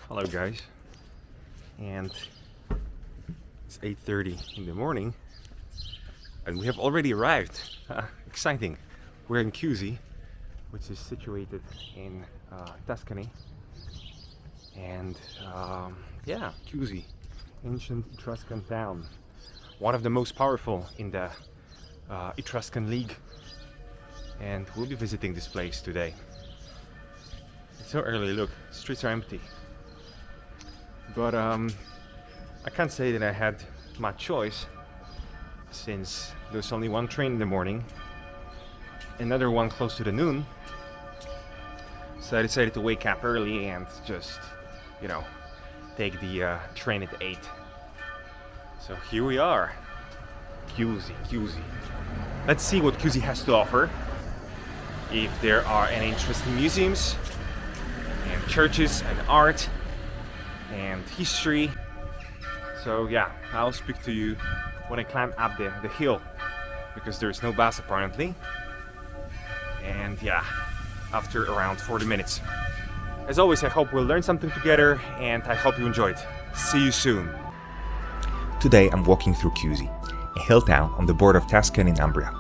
Hello guys, and it's 8:30 in the morning and we have already arrived. Exciting. We're in Chiusi, which is situated in Tuscany, and Chiusi, ancient Etruscan town, one of the most powerful in the Etruscan League, and we'll be visiting this place today. It's so early, look, streets are empty. But I can't say that I had much choice, since there's only one train in the morning, another one close to the noon. So I decided to wake up early and just, take the train at 8. So here we are, Chiusi. Let's see what Chiusi has to offer. If there are any interesting museums and churches and art and history. So yeah, I'll speak to you when I climb up the hill, because there's no bus apparently. And yeah, after around 40 minutes. As always, I hope we'll learn something together, and I hope you enjoyed. See you soon. Today I'm walking through Chiusi, a hill town on the border of Tuscany and Umbria.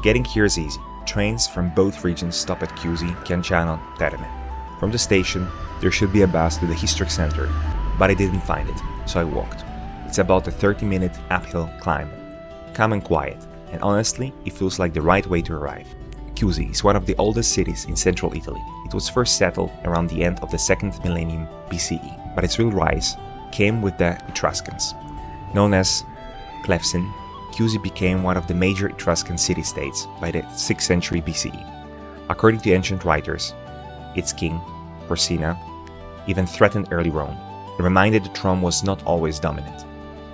Getting here is easy. Trains from both regions stop at Chiusi, Città Sotterranea. From the station, there should be a bus to the historic center, but I didn't find it, so I walked. It's about a 30-minute uphill climb. Calm and quiet, and honestly, it feels like the right way to arrive. Chiusi is one of the oldest cities in central Italy. It was first settled around the end of the 2nd millennium BCE, but its real rise came with the Etruscans. Known as plebeians, Chiusi became one of the major Etruscan city-states by the 6th century BCE. According to ancient writers, its king, Porsenna, even threatened early Rome, and reminded that Rome was not always dominant.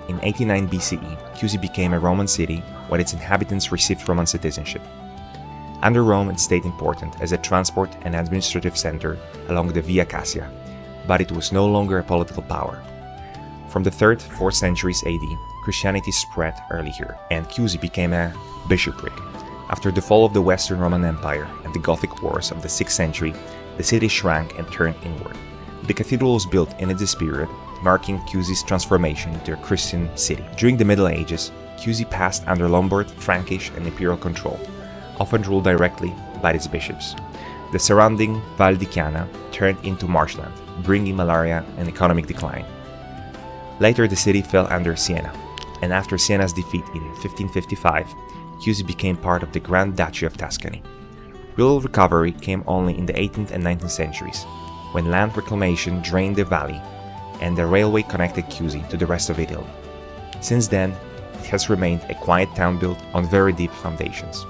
In 89 BCE, Chiusi became a Roman city when its inhabitants received Roman citizenship. Under Rome, it stayed important as a transport and administrative center along the Via Cassia, but it was no longer a political power. From the 3rd to 4th centuries AD, Christianity spread early here, and Chiusi became a bishopric. After the fall of the Western Roman Empire and the Gothic Wars of the 6th century, the city shrank and turned inward. The cathedral was built in this period, marking Chiusi's transformation into a Christian city. During the Middle Ages, Chiusi passed under Lombard, Frankish and Imperial control, often ruled directly by its bishops. The surrounding Val di Chiana turned into marshland, bringing malaria and economic decline. Later, the city fell under Siena, and after Siena's defeat in 1555, Chiusi became part of the Grand Duchy of Tuscany. Real recovery came only in the 18th and 19th centuries, when land reclamation drained the valley and the railway connected Chiusi to the rest of Italy. Since then, it has remained a quiet town built on very deep foundations.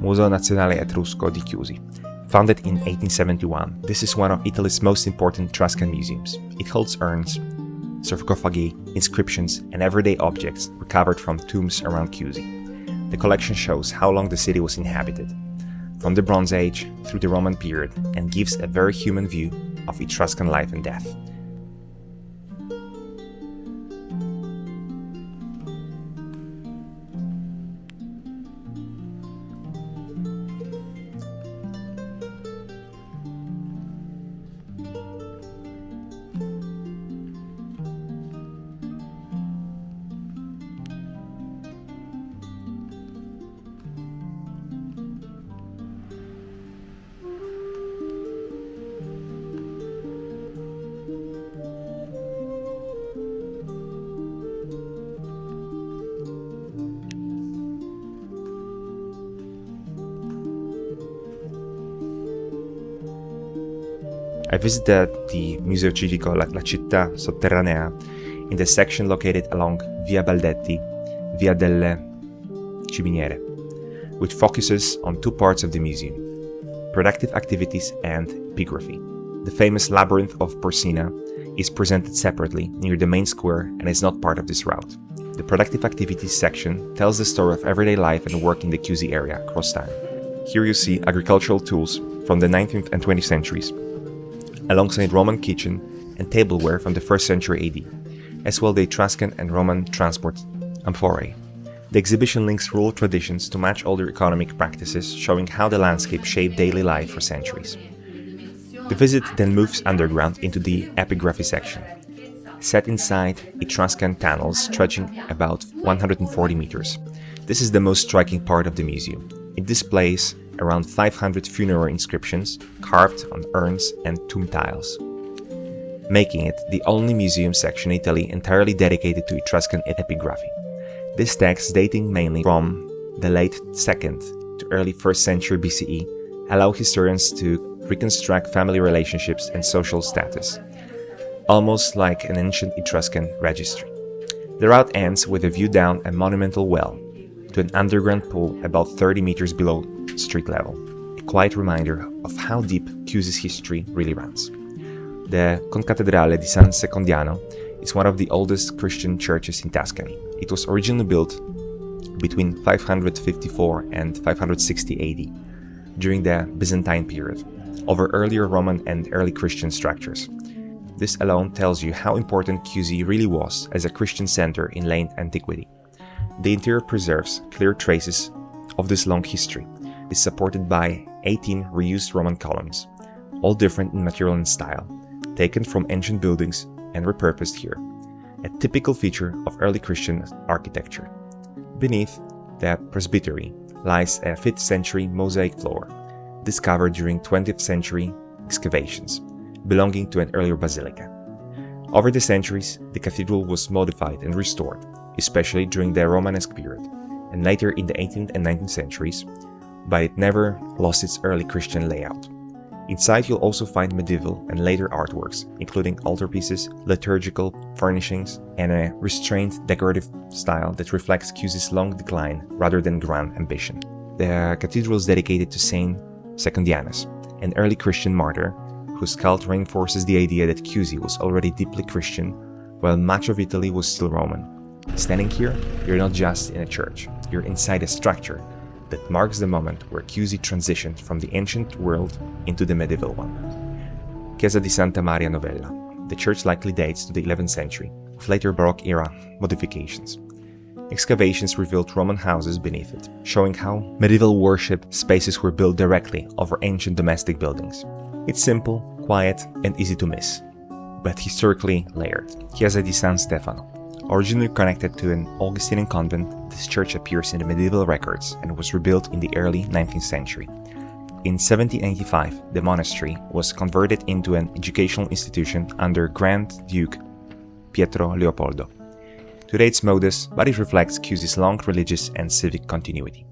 Museo Nazionale Etrusco di Chiusi. Founded in 1871, this is one of Italy's most important Etruscan museums. It holds urns, sarcophagi, inscriptions, and everyday objects recovered from tombs around Chiusi. The collection shows how long the city was inhabited, from the Bronze Age through the Roman period, and gives a very human view of Etruscan life and death. I visited the Museo la Città Sotterranea in the section located along Via Baldetti, Via delle Ciminiere, which focuses on two parts of the museum: productive activities and epigraphy. The famous Labyrinth of Porsenna is presented separately near the main square and is not part of this route. The productive activities section tells the story of everyday life and work in the Chiusi area across time. Here you see agricultural tools from the 19th and 20th centuries, alongside Roman kitchen and tableware from the 1st century AD, as well the Etruscan and Roman transport amphorae. The exhibition links rural traditions to match older economic practices, showing how the landscape shaped daily life for centuries. The visit then moves underground into the epigraphy section. Set inside Etruscan tunnels stretching about 140 meters. This is the most striking part of the museum. It displays around 500 funerary inscriptions carved on urns and tomb tiles, making it the only museum section in Italy entirely dedicated to Etruscan epigraphy. These texts, dating mainly from the late 2nd to early 1st century BCE, allow historians to reconstruct family relationships and social status, almost like an ancient Etruscan registry. The route ends with a view down a monumental well to an underground pool about 30 meters below street level, a quiet reminder of how deep Chiusi's history really runs. The Concattedrale di San Secondiano is one of the oldest Christian churches in Tuscany. It was originally built between 554 and 560 AD, during the Byzantine period, over earlier Roman and early Christian structures. This alone tells you how important Chiusi really was as a Christian center in late antiquity. The interior preserves clear traces of this long history. It is supported by 18 reused Roman columns, all different in material and style, taken from ancient buildings and repurposed here, a typical feature of early Christian architecture. Beneath the presbytery lies a 5th century mosaic floor, discovered during 20th century excavations, belonging to an earlier basilica. Over the centuries, the cathedral was modified and restored, especially during the Romanesque period, and later in the 18th and 19th centuries, but it never lost its early Christian layout. Inside you'll also find medieval and later artworks, including altarpieces, liturgical furnishings, and a restrained decorative style that reflects Chiusi's long decline rather than grand ambition. The cathedral is dedicated to Saint Secondianus, an early Christian martyr, whose cult reinforces the idea that Chiusi was already deeply Christian, while much of Italy was still Roman. Standing here, you're not just in a church, you're inside a structure that marks the moment where Chiusi transitioned from the ancient world into the medieval one. Chiesa di Santa Maria Novella. The church likely dates to the 11th century, with later Baroque era modifications. Excavations revealed Roman houses beneath it, showing how medieval worship spaces were built directly over ancient domestic buildings. It's simple, quiet, and easy to miss, but historically layered. Chiesa di San Stefano. Originally connected to an Augustinian convent, this church appears in the medieval records and was rebuilt in the early 19th century. In 1785, the monastery was converted into an educational institution under Grand Duke Pietro Leopoldo. Today it's modest, but it reflects Chiusi's long religious and civic continuity.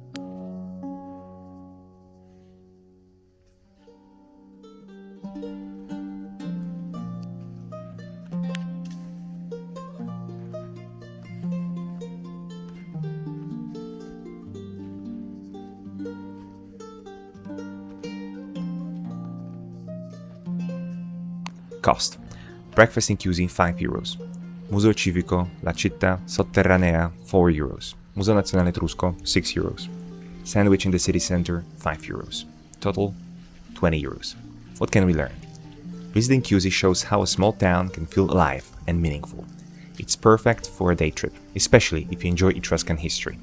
Cost. Breakfast in Chiusi, €5. Museo Civico, la Città Sotterranea, €4. Museo Nazionale Etrusco, €6. Sandwich in the city center, €5. Total, €20. What can we learn? Visiting Chiusi shows how a small town can feel alive and meaningful. It's perfect for a day trip, especially if you enjoy Etruscan history.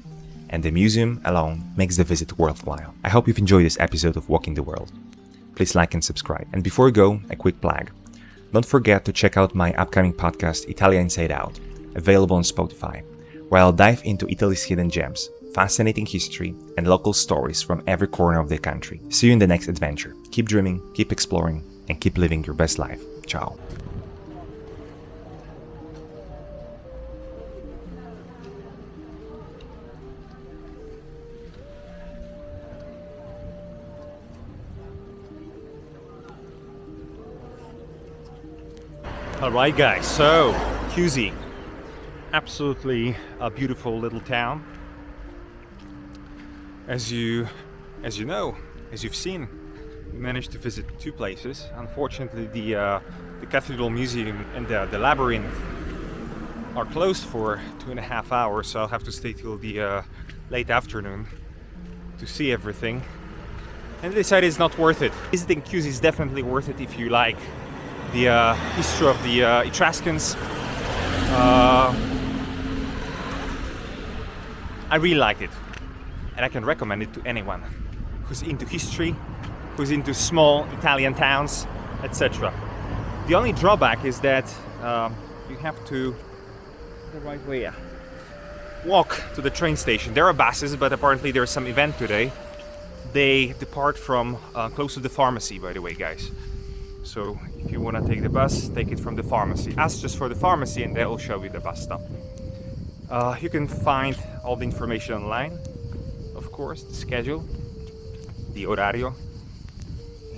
And the museum alone makes the visit worthwhile. I hope you've enjoyed this episode of Walking the World. Please like and subscribe. And before we go, a quick plug. Don't forget to check out my upcoming podcast, Italia Inside Out, available on Spotify, where I'll dive into Italy's hidden gems, fascinating history, and local stories from every corner of the country. See you in the next adventure. Keep dreaming, keep exploring, and keep living your best life. Ciao. Alright guys, so Chiusi, absolutely a beautiful little town. As you've seen, we managed to visit two places. Unfortunately, the Cathedral Museum and the Labyrinth are closed for 2.5 hours, so I'll have to stay till the late afternoon to see everything. And I decided it's not worth it. Visiting Chiusi is definitely worth it if you like the history of the Etruscans. I really like it, and I can recommend it to anyone who's into history, who's into small Italian towns, etc. The only drawback is that you have to the right way. Walk to the train station. There are buses, but apparently there's some event today. They depart from close to the pharmacy, by the way, guys. So if you want to take the bus, take it from the pharmacy. Ask just for the pharmacy and they'll show you the bus stop. You can find all the information online, of course, the schedule, the orario.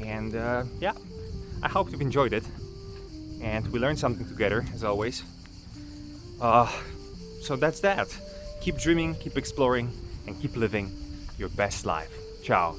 And yeah, I hope you've enjoyed it. And we learned something together, as always. So that's that. Keep dreaming, keep exploring, and keep living your best life. Ciao.